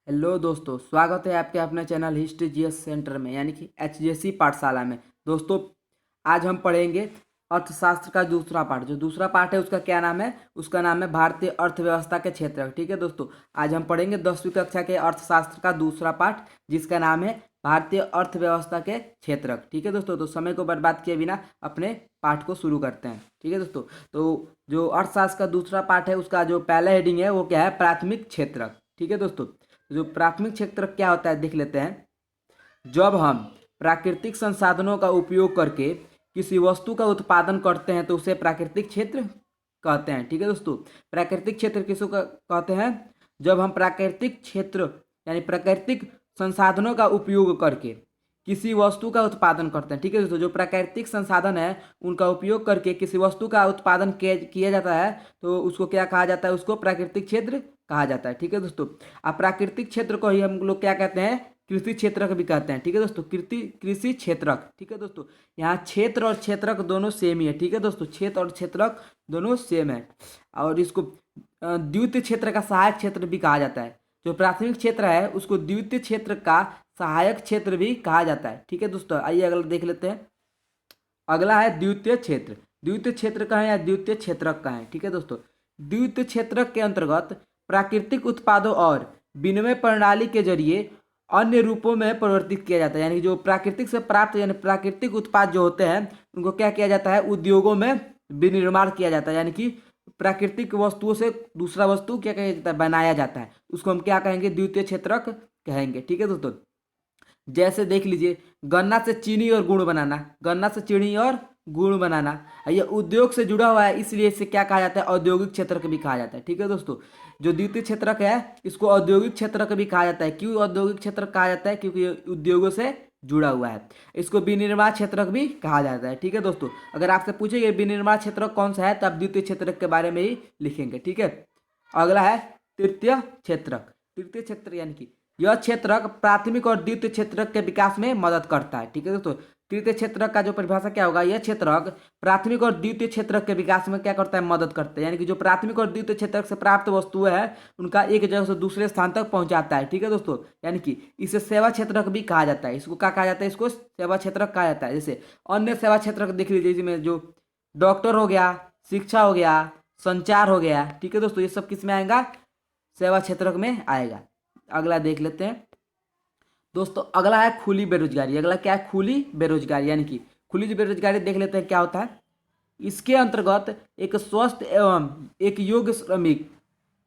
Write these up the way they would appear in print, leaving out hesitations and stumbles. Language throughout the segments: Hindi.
हेलो दोस्तों, स्वागत है आपके अपने चैनल हिस्ट्री जीएस सेंटर में यानी कि एचजेसी पाठशाला में। दोस्तों, आज हम पढ़ेंगे अर्थशास्त्र का दूसरा पाठ। जो दूसरा पाठ है उसका क्या नाम है? उसका नाम है भारतीय अर्थव्यवस्था के क्षेत्र। ठीक है दोस्तों, आज हम पढ़ेंगे 10वीं कक्षा के अर्थशास्त्र का दूसरा पाठ, जिसका नाम है भारतीय अर्थव्यवस्था के क्षेत्र। ठीक है दोस्तों, तो समय को बर्बाद किए बिना अपने पाठ को शुरू करते हैं। ठीक है दोस्तों, तो जो अर्थशास्त्र का दूसरा पाठ है उसका जो पहला हेडिंग है वो क्या है? प्राथमिक क्षेत्र। ठीक है दोस्तों, जो प्राथमिक क्षेत्र क्या होता है देख लेते हैं। जब हम प्राकृतिक संसाधनों का उपयोग करके किसी वस्तु का उत्पादन करते हैं तो उसे प्राकृतिक क्षेत्र कहते हैं। ठीक है दोस्तों, प्राकृतिक क्षेत्र किसको कहते हैं? जब हम प्राकृतिक क्षेत्र यानी प्राकृतिक संसाधनों का उपयोग करके किसी वस्तु का उत्पादन करते हैं। ठीक है दोस्तों, जो प्राकृतिक संसाधन है उनका उपयोग करके किसी वस्तु का उत्पादन किया जाता है तो उसको क्या कहा जाता है? उसको प्राकृतिक क्षेत्र कहा जाता है। ठीक है दोस्तों, अब प्राकृतिक क्षेत्र को ही हम लोग क्या कहते हैं? कृषि क्षेत्रक भी कहते हैं। ठीक है दोस्तों, कृषि क्षेत्रक। ठीक है दोस्तों, यहाँ क्षेत्र और क्षेत्रक दोनों सेम ही है। ठीक है दोस्तों, क्षेत्र और क्षेत्रक दोनों सेम है। और इसको द्वितीय क्षेत्र का सहायक क्षेत्र भी कहा जाता है। जो प्राथमिक क्षेत्र है उसको द्वितीय क्षेत्र का सहायक क्षेत्र भी कहा जाता है। ठीक है दोस्तों, आइए अगला देख लेते हैं। अगला है द्वितीय क्षेत्र। द्वितीय क्षेत्र का है या द्वितीय क्षेत्रक का है? ठीक है दोस्तों, द्वितीय क्षेत्रक के अंतर्गत प्राकृतिक उत्पादों और विनिमय प्रणाली के जरिए अन्य रूपों में परिवर्तित किया जाता है। यानी जो प्राकृतिक से प्राप्त यानी प्राकृतिक उत्पाद जो होते हैं उनको क्या किया जाता है? उद्योगों में विनिर्माण किया जाता है। यानी कि प्राकृतिक वस्तुओं से दूसरा वस्तु क्या किया जाता है? बनाया जाता है। उसको हम क्या कहेंगे? द्वितीय क्षेत्रक कहेंगे। ठीक है दोस्तों, जैसे देख लीजिए, गन्ना से चीनी और गुड़ बनाना, गन्ना से चीनी और गुड़ बनाना, ये उद्योग से जुड़ा हुआ है, इसलिए इसे क्या कहा जाता है? औद्योगिक क्षेत्र भी कहा जाता है। ठीक है दोस्तों, जो द्वितीय क्षेत्रक है इसको औद्योगिक क्षेत्रक भी कहा जाता है। क्यों औद्योगिक क्षेत्र कहा जाता है? क्योंकि ये उद्योगों से जुड़ा हुआ है। इसको विनिर्माण क्षेत्रक भी कहा जाता है। ठीक है दोस्तों, अगर आपसे पूछेंगे विनिर्माण क्षेत्रक कौन सा है तो आप द्वितीय क्षेत्रक के बारे में ही लिखेंगे। ठीक है, अगला है तृतीय क्षेत्रक। तृतीय क्षेत्र यानी कि यह क्षेत्रक प्राथमिक और द्वितीय क्षेत्रक के विकास में मदद करता है। ठीक है दोस्तों, तृतीय क्षेत्रक का जो परिभाषा क्या होगा? यह क्षेत्रक प्राथमिक और द्वितीय क्षेत्रक के विकास में क्या करता है? मदद करता है। यानी कि जो प्राथमिक और द्वितीय क्षेत्रक से प्राप्त वस्तुएं हैं उनका एक जगह से दूसरे स्थान तक पहुंचाता है। ठीक है दोस्तों, यानी कि इसे सेवा क्षेत्रक भी कहा जाता है। इसको क्या कहा जाता है? इसको सेवा क्षेत्रक कहा जाता है। जैसे अन्य सेवा क्षेत्रक देख लीजिए, जिसमें जो डॉक्टर हो गया, शिक्षा हो गया, संचार हो गया। ठीक है दोस्तों, ये सब किस में आएगा? सेवा क्षेत्रक में आएगा। अगला देख लेते हैं दोस्तों। अगला है खुली बेरोजगारी। अगला क्या है? खुली बेरोजगारी। यानी कि खुली बेरोजगारी देख लेते हैं क्या होता है। इसके अंतर्गत एक स्वस्थ एवं एक योग्य श्रमिक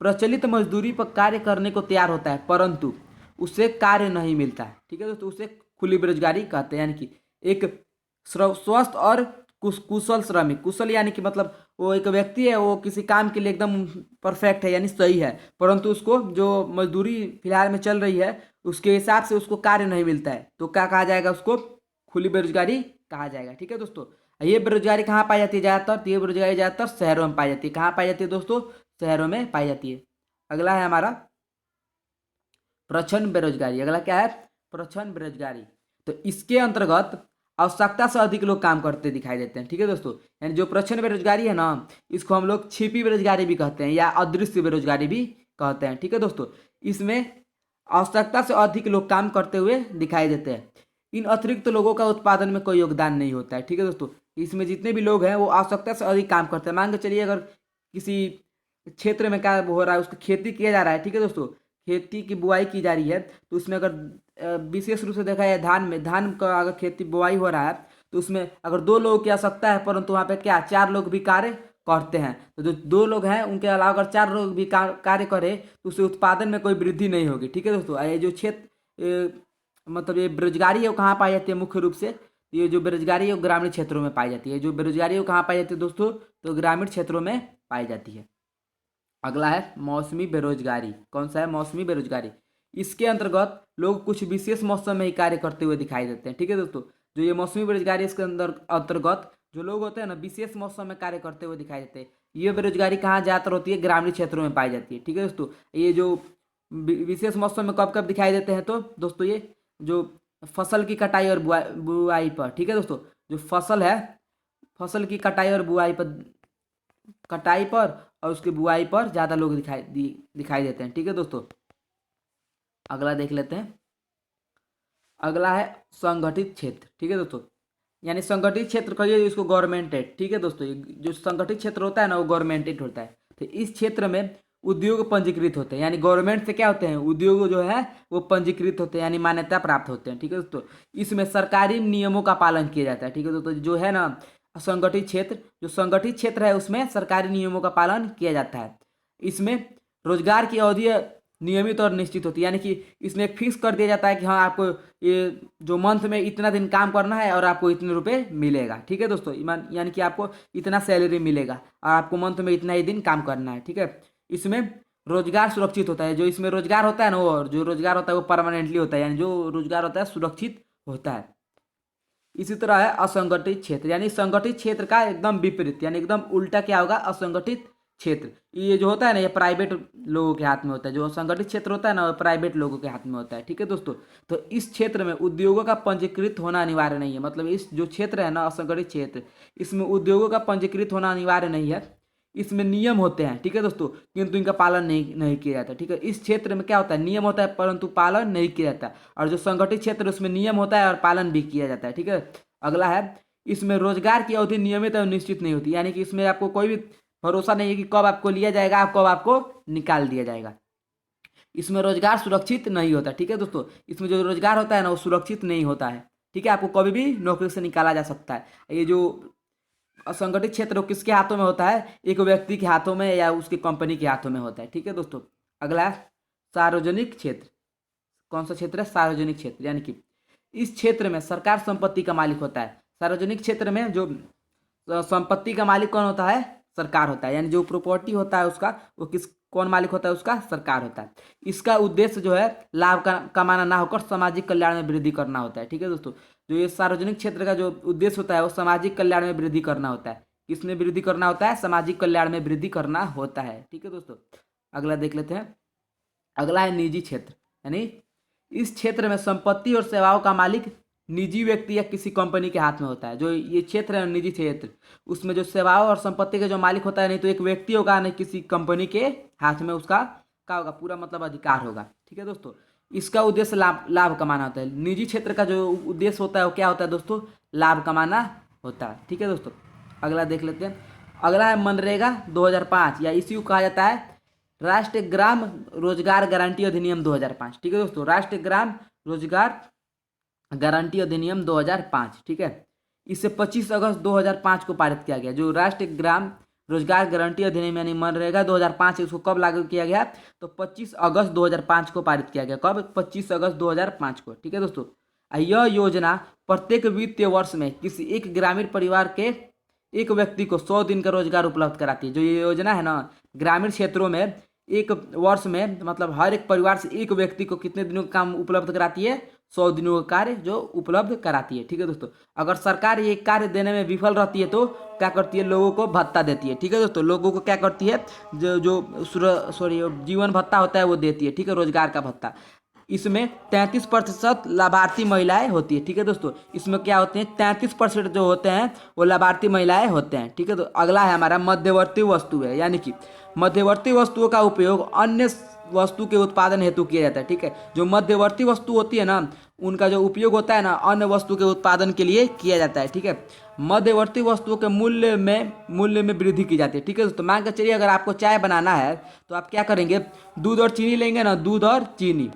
प्रचलित मजदूरी पर कार्य करने को तैयार होता है, परंतु उसे कार्य नहीं मिलता है। ठीक है दोस्तों, उसे खुली बेरोजगारी कहते हैं। यानी कि एक स्वस्थ और कुशल श्रमिक, कुशल यानी कि मतलब वो एक व्यक्ति है, वो किसी काम के लिए एकदम परफेक्ट है यानी सही है, परंतु उसको जो मजदूरी फिलहाल में चल रही है उसके हिसाब से उसको कार्य नहीं मिलता है, तो क्या कहा जाएगा? उसको खुली बेरोजगारी कहा जाएगा। ठीक है दोस्तों, ये बेरोजगारी कहाँ पाई जाती है ज़्यादातर? तो ये बेरोजगारी ज़्यादातर शहरों में पाई जाती है। कहाँ पाई जाती है दोस्तों? शहरों में पाई जाती है। अगला है हमारा प्रच्छन्न बेरोजगारी। अगला क्या है? प्रच्छन्न बेरोजगारी। तो इसके अंतर्गत आवश्यकता से अधिक लोग काम करते दिखाई देते हैं। ठीक है दोस्तों, यानी जो प्रच्छन्न बेरोजगारी है ना, इसको हम लोग छिपी बेरोजगारी भी कहते हैं या अदृश्य बेरोजगारी भी कहते हैं। ठीक है दोस्तों, इसमें आवश्यकता से अधिक लोग काम करते हुए दिखाई देते हैं। इन अतिरिक्त लोगों का उत्पादन में कोई योगदान नहीं होता है। ठीक है दोस्तों, इसमें जितने भी लोग हैं वो आवश्यकता से अधिक काम करते हैं। मान के चलिए, अगर किसी क्षेत्र में क्या हो रहा है, उसको खेती किया जा रहा है। ठीक है दोस्तों, खेती की बुआई की जा रही है, तो उसमें अगर विशेष रूप से देखा जाए धान का अगर खेती बुआई हो रहा है तो उसमें अगर 2 लोगों की आवश्यकता है, परंतु वहाँ पे क्या 4 लोग भी कार्य करते हैं, तो जो 2 लोग हैं उनके अलावा अगर 4 लोग भी कार्य करें तो उससे उत्पादन में कोई वृद्धि नहीं होगी। ठीक है दोस्तों, ये जो मतलब ये बेरोजगारी है वो कहाँ पाई जाती है? मुख्य रूप से ये जो बेरोजगारी है वो ग्रामीण क्षेत्रों में पाई जाती है। जो बेरोजगारी है वो कहाँ पाई जाती है दोस्तों? तो ग्रामीण क्षेत्रों में पाई जाती है। अगला है मौसमी बेरोजगारी। कौन सा है? मौसमी बेरोजगारी। इसके अंतर्गत लोग कुछ विशेष मौसम में ही कार्य करते हुए दिखाई देते हैं। ठीक है दोस्तों, जो ये मौसमी बेरोजगारी इसके अंतर्गत जो लोग होते हैं ना, विशेष मौसम में कार्य करते हुए दिखाई देते हैं। ये बेरोजगारी कहाँ ज़्यादातर होती है? ग्रामीण क्षेत्रों में पाई जाती है। ठीक है दोस्तों, ये जो विशेष मौसम में कब कब दिखाई देते हैं तो दोस्तों ये जो फसल की कटाई और बुआई पर। ठीक है दोस्तों, जो फसल है, फसल की कटाई और बुआई पर, कटाई पर और उसकी बुआई पर ज़्यादा लोग दिखाई देते हैं। ठीक है दोस्तों, अगला देख लेते हैं। अगला है संगठित क्षेत्र। ठीक है दोस्तों, यानी संगठित क्षेत्र कहिए इसको गवर्नमेंटेड। ठीक है दोस्तों, जो संगठित क्षेत्र होता है ना वो गवर्नमेंटेड होता है। तो इस क्षेत्र में उद्योग पंजीकृत होते हैं, यानी गवर्नमेंट से क्या होते हैं, उद्योग जो है वो पंजीकृत होते हैं, यानी मान्यता प्राप्त होते हैं। ठीक है दोस्तों, इसमें सरकारी नियमों का पालन किया जाता है। ठीक है दोस्तों, जो है ना संगठित क्षेत्र, जो संगठित क्षेत्र है उसमें सरकारी नियमों का पालन किया जाता है। इसमें रोजगार की अवधि नियमित और निश्चित होती है, यानी कि इसमें फिक्स कर दिया जाता है कि हाँ आपको ये जो मंथ में इतना दिन काम करना है और आपको इतने रुपए मिलेगा। ठीक है दोस्तों, यानी कि आपको इतना सैलरी मिलेगा और आपको मंथ में इतना ही दिन काम करना है। ठीक है, इसमें रोजगार सुरक्षित होता है। जो इसमें रोजगार होता है ना वो, जो रोजगार होता है वो परमानेंटली होता है, यानी जो रोजगार होता है सुरक्षित होता है। इसी तरह है असंगठित क्षेत्र, यानी संगठित क्षेत्र का एकदम विपरीत, यानी एकदम उल्टा क्या होगा, असंगठित क्षेत्र। ये जो होता है ना ये प्राइवेट लोगों के हाथ में होता है। जो असंगठित क्षेत्र होता है ना वो प्राइवेट लोगों के हाथ में होता है। ठीक है दोस्तों, तो इस क्षेत्र में उद्योगों का पंजीकृत होना अनिवार्य नहीं है। मतलब इस जो क्षेत्र है ना असंगठित क्षेत्र, इसमें उद्योगों का पंजीकृत होना अनिवार्य नहीं है। इसमें नियम होते हैं, ठीक है दोस्तों, किंतु इनका पालन नहीं किया जाता। ठीक है, इस क्षेत्र में क्या होता है, नियम होता है परंतु पालन नहीं किया जाता। और जो संगठित क्षेत्र है उसमें नियम होता है और पालन भी किया जाता है। ठीक है, अगला है इसमें रोजगार की अवधि नियमित और निश्चित नहीं होती, यानी कि इसमें आपको कोई भी भरोसा नहीं है कि कब आपको लिया जाएगा, कब आपको निकाल दिया जाएगा। इसमें रोजगार सुरक्षित नहीं होता। ठीक है दोस्तों, इसमें जो रोजगार होता है ना वो सुरक्षित नहीं होता है। ठीक है, आपको कभी भी नौकरी से निकाला जा सकता है। ये जो असंगठित क्षेत्र किसके हाथों में होता है, एक व्यक्ति के हाथों में या उसकी कंपनी के हाथों में होता है। ठीक है दोस्तों, अगला है सार्वजनिक क्षेत्र। कौन सा क्षेत्र है, सार्वजनिक क्षेत्र, यानी कि इस क्षेत्र में सरकार संपत्ति का मालिक होता है। सार्वजनिक क्षेत्र में जो संपत्ति का मालिक कौन होता है, सरकार होता है, यानी जो प्रॉपर्टी होता है उसका वो कौन मालिक होता है, उसका सरकार होता है। इसका उद्देश्य जो है लाभ का कमाना ना होकर सामाजिक कल्याण में वृद्धि करना होता है। ठीक है दोस्तों, जो ये सार्वजनिक क्षेत्र का जो उद्देश्य होता है वो सामाजिक कल्याण में वृद्धि करना होता है। किसमें वृद्धि करना होता है, सामाजिक कल्याण में वृद्धि करना होता है। ठीक है दोस्तों, अगला देख लेते हैं। अगला है निजी क्षेत्र, यानी इस क्षेत्र में संपत्ति और सेवाओं का मालिक निजी व्यक्ति या किसी कंपनी के हाथ में होता है। जो ये क्षेत्र है निजी क्षेत्र, उसमें जो सेवाओं और संपत्ति के जो मालिक होता है, नहीं तो एक व्यक्ति होगा नहीं किसी कंपनी के हाथ में उसका क्या होगा, पूरा मतलब अधिकार होगा। ठीक है दोस्तों, इसका उद्देश्य लाभ कमाना होता है। निजी क्षेत्र का जो उद्देश्य होता है वो क्या होता है दोस्तों, लाभ कमाना होता है। ठीक है दोस्तों, अगला देख लेते हैं। अगला है मनरेगा 2005, या इसी को कहा जाता है राष्ट्रीय ग्राम रोजगार गारंटी अधिनियम 2005। ठीक है दोस्तों, राष्ट्रीय ग्राम रोजगार गारंटी अधिनियम 2005। ठीक है, इसे 25 अगस्त 2005 को पारित किया गया। जो राष्ट्रीय ग्राम रोजगार गारंटी अधिनियम यानी मनरेगा 2005 इसको कब लागू किया गया, तो 25 अगस्त 2005 को पारित किया गया। कब, 25 अगस्त 2005 को। ठीक है दोस्तों, यह योजना प्रत्येक वित्तीय वर्ष में किसी एक ग्रामीण परिवार के एक व्यक्ति को 100 दिन का रोजगार उपलब्ध कराती है। जो ये योजना है ना ग्रामीण क्षेत्रों में एक वर्ष में मतलब हर एक परिवार से एक व्यक्ति को कितने दिनों का काम उपलब्ध कराती है, 100 दिनों का कार्य जो उपलब्ध कराती है। ठीक है दोस्तों, अगर सरकार ये कार्य देने में विफल रहती है तो क्या करती है, लोगों को भत्ता देती है। ठीक है दोस्तों, लोगों को क्या करती है, जो जीवन भत्ता होता है वो देती है। ठीक है, रोजगार का भत्ता। इसमें 33% लाभार्थी महिलाएं होती है। ठीक है दोस्तों, इसमें क्या होते हैं, 33% जो होते हैं वो लाभार्थी महिलाएं होते हैं। ठीक है, तो अगला है हमारा मध्यवर्ती वस्तु है, यानी कि मध्यवर्ती वस्तुओं का उपयोग अन्य वस्तु के उत्पादन हेतु किया जाता है। ठीक है, जो मध्यवर्ती वस्तु होती है ना उनका जो उपयोग होता है ना अन्य वस्तु के उत्पादन के लिए किया जाता है। ठीक है, मध्यवर्ती वस्तुओं के मूल्य में वृद्धि की जाती है। ठीक है दोस्तों, मान के चलिए अगर आपको चाय बनाना है तो आप क्या करेंगे, दूध और चीनी लेंगे ना, दूध और चीनी।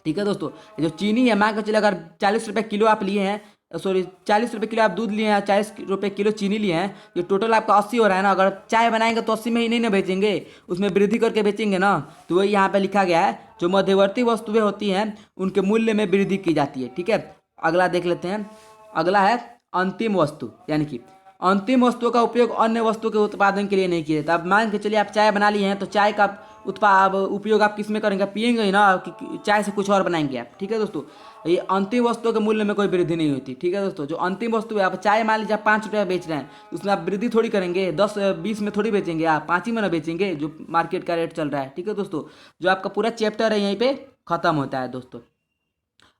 ठीक है दोस्तों, जो चीनी है मान के चलिए अगर 40 रुपये किलो आप लिए हैं, 40 रुपये किलो आप दूध लिए हैं, 40 रुपये किलो चीनी लिए हैं, ये टोटल आपका 80 हो रहा है ना। अगर चाय बनाएंगे तो 80 में ही नहीं ना बेचेंगे, उसमें वृद्धि करके बेचेंगे ना। तो वही यहाँ पे लिखा गया है, जो मध्यवर्ती वस्तुएं होती हैं उनके मूल्य में वृद्धि की जाती है। ठीक है, अगला देख लेते हैं। अगला है अंतिम वस्तु, यानी कि अंतिम वस्तुओं का उपयोग अन्य वस्तु के उत्पादन के लिए नहीं किया जाता। अब मान के चलिए आप चाय बना लिए हैं तो चाय का उपयोग आप किस में करेंगे, पियेंगे ही ना, चाय से कुछ और बनाएंगे आप। ठीक है दोस्तों, ये अंतिम वस्तुओं के मूल्य में कोई वृद्धि नहीं होती। ठीक है दोस्तों, जो अंतिम वस्तु है, आप चाय मान लीजिए आप 5 रुपये बेच रहे हैं, उसमें आप वृद्धि थोड़ी करेंगे, 10-20 में थोड़ी बेचेंगे, आप 5 ही में ना बेचेंगे जो मार्केट का रेट चल रहा है। ठीक है दोस्तों, जो आपका पूरा चैप्टर है यहीं पे खत्म होता है दोस्तों।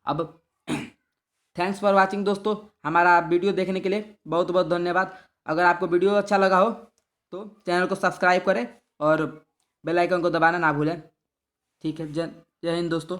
अब थैंक्स फॉर वॉचिंग दोस्तों, हमारा वीडियो देखने के लिए बहुत बहुत धन्यवाद। अगर आपको वीडियो अच्छा लगा हो तो चैनल को सब्सक्राइब करें और बेल आइकन को दबाना ना भूलें। ठीक है, जय हिंद दोस्तों।